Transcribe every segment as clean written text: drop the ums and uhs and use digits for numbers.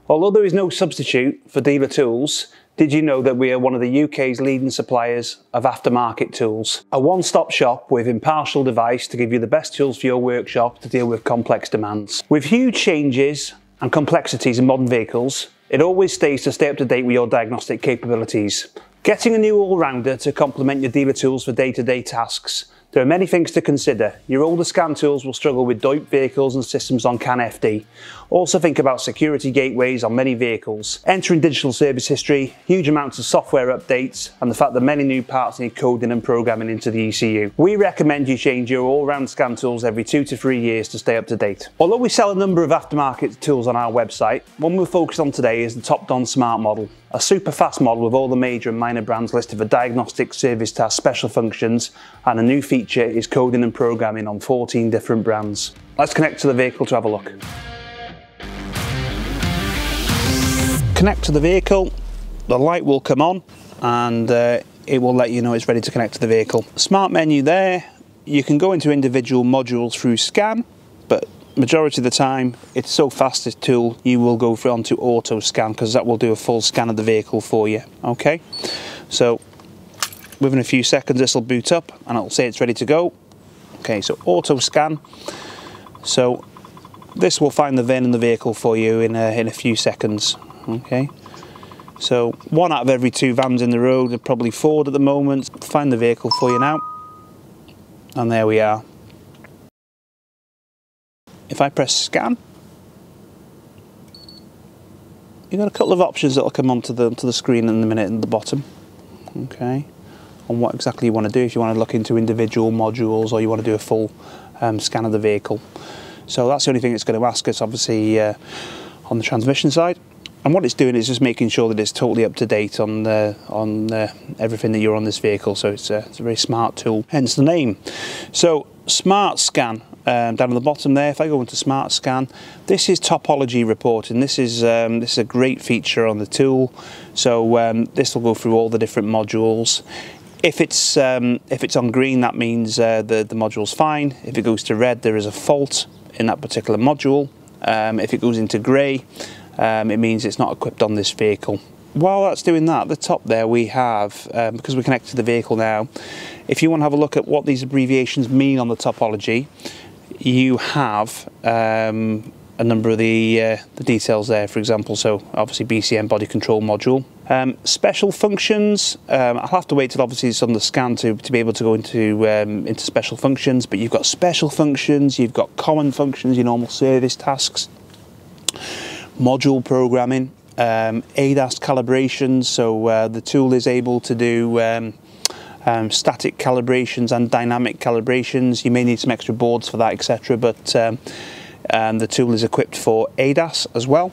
Although there is no substitute for dealer tools, did you know that we are one of the UK's leading suppliers of aftermarket tools? A one-stop shop with impartial advice to give you the best tools for your workshop to deal with complex demands. With huge changes and complexities in modern vehicles, it always stays to stay up to date with your diagnostic capabilities. Getting a new all-rounder to complement your dealer tools for day-to-day tasks. There are many things to consider. Your older scan tools will struggle with DOIP vehicles and systems on CAN FD. Also think about security gateways on many vehicles. Entering digital service history, huge amounts of software updates, and the fact that many new parts need coding and programming into the ECU. We recommend you change your all-round scan tools every 2 to 3 years to stay up to date. Although we sell a number of aftermarket tools on our website, one we're focused on today is the TOPDON Smart model. A super fast model with all the major and minor brands listed for diagnostic, service tasks, special functions, and a new feature is coding and programming on 14 different brands. Let's connect to the vehicle to have a look. Connect to the vehicle, the light will come on and it will let you know it's ready to connect to the vehicle. Smart menu there, you can go into individual modules through scan, but majority of the time it's so fast this tool you will go through onto auto scan because that will do a full scan of the vehicle for you. Okay, so within a few seconds this will boot up and it'll say it's ready to go. Okay, so auto scan, so this will find the VIN in the vehicle for you in a few seconds. Okay, so 1 out of every 2 vans in the road, they're probably Ford at the moment, find the vehicle for you now, and there we are. If I press scan, you've got a couple of options that will come onto the screen in a minute at the bottom. Okay, on what exactly you want to do, if you want to look into individual modules or you want to do a full scan of the vehicle. So that's the only thing it's going to ask us, obviously, on the transmission side. And what it's doing is just making sure that it's totally up to date on everything that you're on this vehicle. So it's a very smart tool, hence the name. So Smart Scan. Down at the bottom there, if I go into Smart Scan, this is Topology Reporting. This is a great feature on the tool. So this will go through all the different modules. If it's on green, that means the module's fine. If it goes to red, there is a fault in that particular module. If it goes into grey, it means it's not equipped on this vehicle. While that's doing that, at the top there we have, because we're connected to the vehicle now, if you want to have a look at what these abbreviations mean on the topology, you have a number of the details there, for example. So obviously PCM body control module. Special functions, I'll have to wait till obviously it's on the scan to be able to go into special functions, but you've got special functions, you've got common functions, your normal service tasks, module programming, ADAS calibrations, so the tool is able to do static calibrations and dynamic calibrations. You may need some extra boards for that, etc., but the tool is equipped for ADAS as well.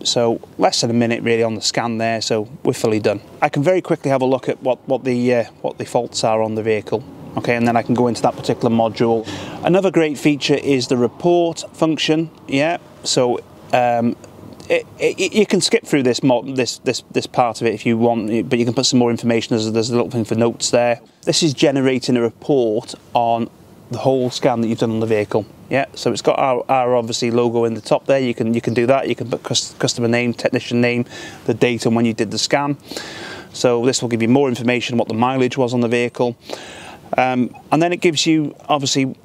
So less than a minute really on the scan there, so we're fully done. I can very quickly have a look at what the faults are on the vehicle. Okay, and then I can go into that particular module. Another great feature is the report function. Yeah, so you can skip through this part of it if you want, but you can put some more information. There's a little thing for notes there. This is generating a report on the whole scan that you've done on the vehicle. Yeah, so it's got our obviously logo in the top there. You can do that. You can put customer name, technician name, the date and when you did the scan. So this will give you more information on what the mileage was on the vehicle, and then it gives you obviously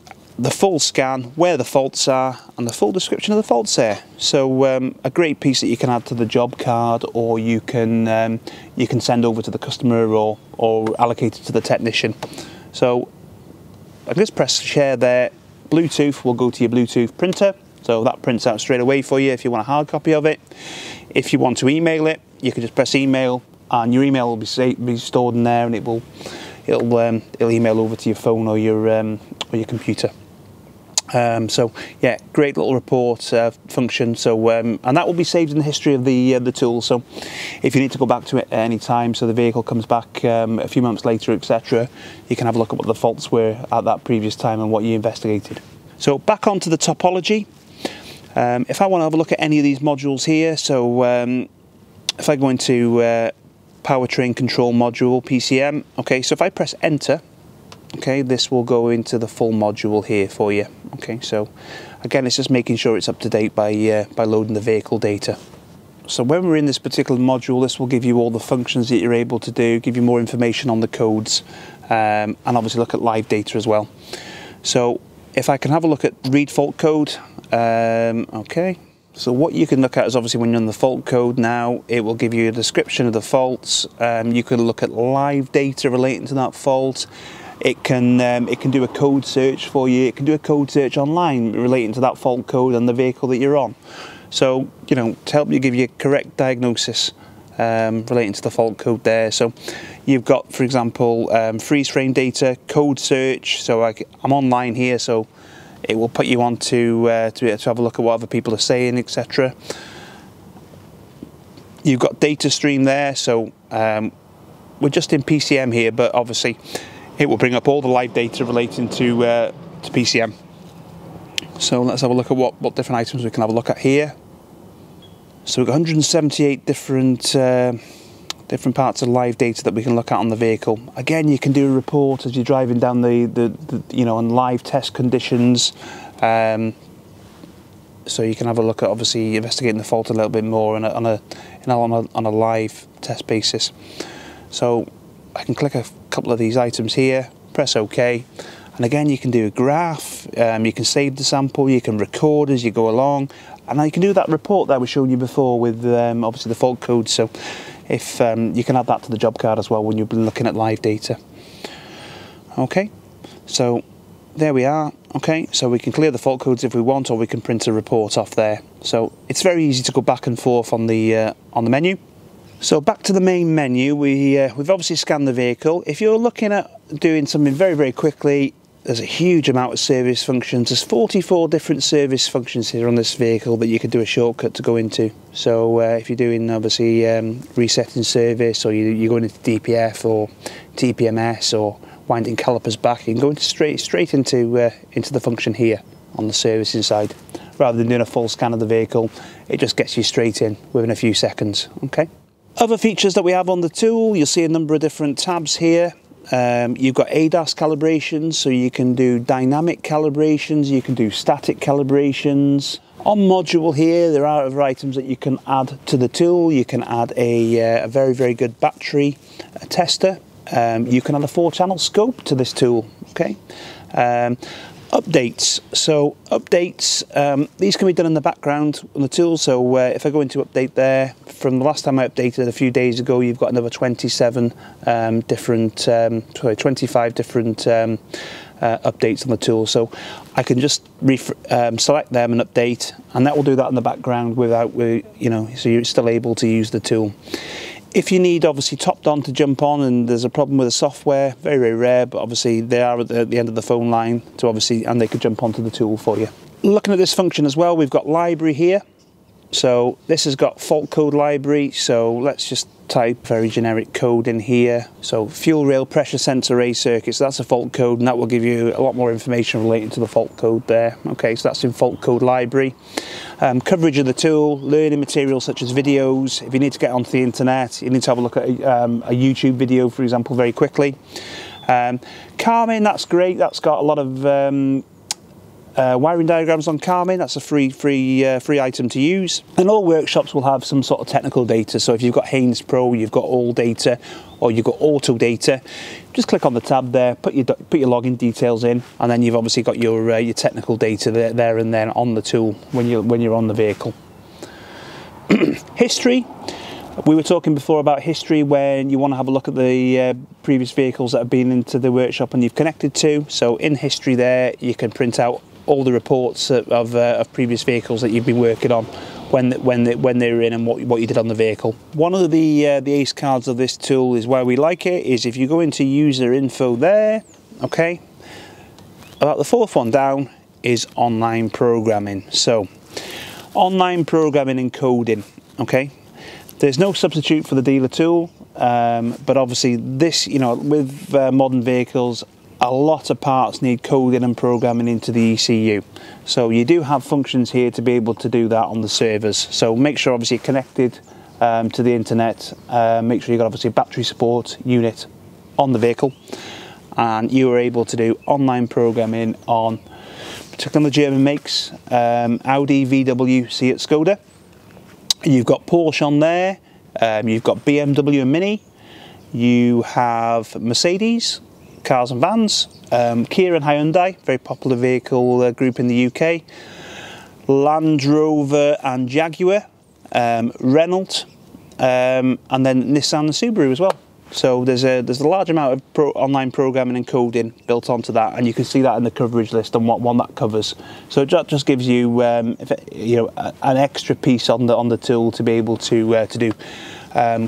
the full scan, where the faults are, and the full description of the faults there. So a great piece that you can add to the job card, or you can send over to the customer, or allocate it to the technician. So I can just press share there. Bluetooth will go to your Bluetooth printer, so that prints out straight away for you if you want a hard copy of it. If you want to email it, you can just press email, and your email will be stored in there, and it'll email over to your phone or your computer. So yeah, great little report function. So and that will be saved in the history of the tool. So if you need to go back to it at any time, so the vehicle comes back a few months later, etc., you can have a look at what the faults were at that previous time and what you investigated. So back onto the topology. If I want to have a look at any of these modules here, so if I go into powertrain control module, PCM. Okay, so if I press enter, okay, this will go into the full module here for you. Okay, so Again, it's just making sure it's up to date by loading the vehicle data. So when we're in this particular module, this will give you all the functions that you're able to do, give you more information on the codes, and obviously look at live data as well. So if I can have a look at read fault code, okay. So what you can look at is obviously when you're on the fault code now, it will give you a description of the faults. You can look at live data relating to that fault. It can do a code search for you. It can do a code search online relating to that fault code and the vehicle that you're on. So, you know, to help you give you a correct diagnosis relating to the fault code there. So you've got, for example, freeze frame data, code search. So I'm online here, so it will put you on to have a look at what other people are saying, etc. You've got data stream there, so we're just in PCM here, but obviously it will bring up all the live data relating to PCM. So let's have a look at what different items we can have a look at here. So we've got 178 different parts of live data that we can look at on the vehicle. Again, you can do a report as you're driving down the you know, on live test conditions. So you can have a look at obviously investigating the fault a little bit more on a live test basis. So I can click a couple of these items here, press OK. And again, you can do a graph, you can save the sample, you can record as you go along, and now you can do that report that I was showing you before with obviously the fault code. So if you can add that to the job card as well when you're looking at live data. Okay, so there we are. Okay, so we can clear the fault codes if we want, or we can print a report off there. So it's very easy to go back and forth on the menu. So back to the main menu, we've obviously scanned the vehicle. If you're looking at doing something very, very quickly, there's a huge amount of service functions. There's 44 different service functions here on this vehicle that you could do a shortcut to go into. So if you're doing obviously resetting service, or you're going into DPF or TPMS or winding calipers back, you can go into straight into the function here on the servicing side. Rather than doing a full scan of the vehicle, it just gets you straight in within a few seconds. Okay. Other features that we have on the tool, you'll see a number of different tabs here. You've got ADAS calibrations, so you can do dynamic calibrations, you can do static calibrations. On module here, there are other items that you can add to the tool. You can add a very, very good battery tester. You can add a 4-channel scope to this tool. Okay. Updates. So updates, these can be done in the background on the tool. So if I go into update there, from the last time I updated a few days ago, you've got another 25 different updates on the tool. So I can just select them and update, and that will do that in the background without, you know, so you're still able to use the tool. If you need obviously TOPDON to jump on and there's a problem with the software, very, very rare, but obviously they are at the end of the phone line to obviously, and they could jump onto the tool for you. Looking at this function as well, we've got library here. So this has got fault code library, so let's just type very generic code in here. So fuel rail pressure sensor A circuit, so that's a fault code, and that will give you a lot more information relating to the fault code there. Okay, so that's in fault code library. Coverage of the tool, learning materials such as videos. If you need to get onto the internet, you need to have a look at a YouTube video, for example, very quickly. Carmin, that's great. That's got a lot of wiring diagrams on Carmin. That's a free item to use. And all workshops will have some sort of technical data. So if you've got Haynes Pro, you've got all data, or you've got auto data, just click on the tab there, put your login details in, and then you've obviously got your technical data there and then on the tool when you're on the vehicle. History. We were talking before about history when you want to have a look at the previous vehicles that have been into the workshop and you've connected to. So in history there, you can print out all the reports of previous vehicles that you've been working on, when they were in and what you did on the vehicle. One of the ace cards of this tool is where we like it, is if you go into user info there, okay, about the fourth one down is online programming. So online programming and coding, okay. There's no substitute for the dealer tool, but obviously this, you know, with modern vehicles, a lot of parts need coding and programming into the ECU. So you do have functions here to be able to do that on the servers. So make sure obviously you're connected to the internet, make sure you've got obviously a battery support unit on the vehicle, and you are able to do online programming on particularly on the German makes, Audi, VW, Seat, Skoda. You've got Porsche on there, you've got BMW and Mini, you have Mercedes, cars and vans, Kia and Hyundai, very popular vehicle group in the UK, Land Rover and Jaguar, Renault, and then Nissan and Subaru as well. So there's a large amount of online programming and coding built onto that, and you can see that in the coverage list and what one that covers. So it just gives you, an extra piece on the tool to be able to do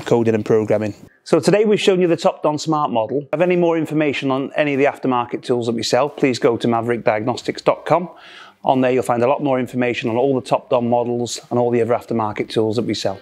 coding and programming. So today we've shown you the TOPDON Smart model. If you have any more information on any of the aftermarket tools that we sell, please go to maverickdiagnostics.com. On there you'll find a lot more information on all the TOPDON models and all the other aftermarket tools that we sell.